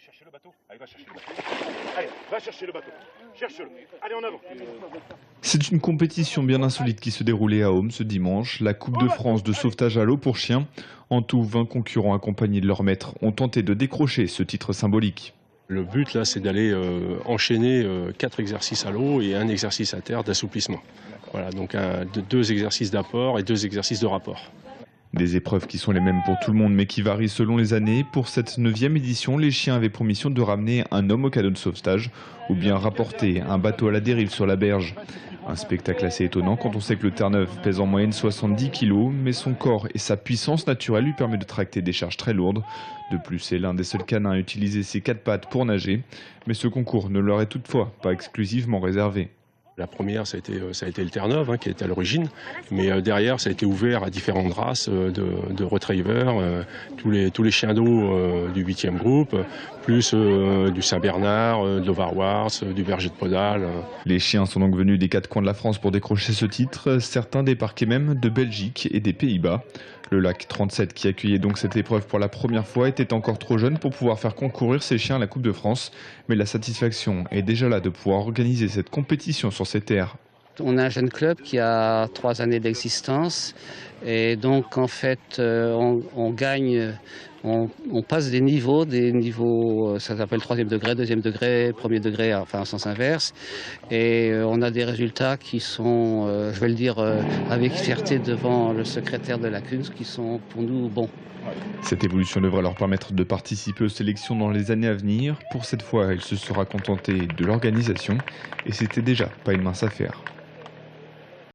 chercher le bateau. Allez, va chercher le bateau. Allez, va chercher le bateau. Cherche-le. Allez, en avant. C'est une compétition bien insolite qui se déroulait à Aume ce dimanche, la Coupe de France de sauvetage à l'eau pour chiens. En tout, 20 concurrents accompagnés de leurs maîtres ont tenté de décrocher ce titre symbolique. Le but là, c'est d'aller enchaîner 4 exercices à l'eau et un exercice à terre d'assouplissement. Voilà, donc 2 exercices d'apport et 2 exercices de rapport. Des épreuves qui sont les mêmes pour tout le monde mais qui varient selon les années. Pour cette 9e édition, les chiens avaient pour mission de ramener un homme au canot de sauvetage ou bien rapporter un bateau à la dérive sur la berge. Un spectacle assez étonnant quand on sait que le Terre-Neuve pèse en moyenne 70 kg, mais son corps et sa puissance naturelle lui permettent de tracter des charges très lourdes. De plus, c'est l'un des seuls canins à utiliser ses 4 pattes pour nager, mais ce concours ne leur est toutefois pas exclusivement réservé. La première, ça a été le Terre-Neuve qui était à l'origine, mais derrière, ça a été ouvert à différentes races de retrievers, tous les chiens d'eau du 8e groupe, plus du Saint-Bernard, de l'Overwars, du Berger de Podal. Les chiens sont donc venus des 4 coins de la France pour décrocher ce titre, certains débarquaient même de Belgique et des Pays-Bas. Le lac 37, qui accueillait donc cette épreuve pour la première fois, était encore trop jeune pour pouvoir faire concourir ses chiens à la Coupe de France. Mais la satisfaction est déjà là de pouvoir organiser cette compétition sur ces terres. On a un jeune club qui a 3 années d'existence et donc en fait on gagne, on passe des niveaux, ça s'appelle 3e degré, 2e degré, 1er degré, enfin en sens inverse, et on a des résultats qui sont, je vais le dire avec fierté devant le secrétaire de la CUNS, qui sont pour nous bons. Cette évolution devrait leur permettre de participer aux sélections dans les années à venir. Pour cette fois, elle se sera contentée de l'organisation et c'était déjà pas une mince affaire.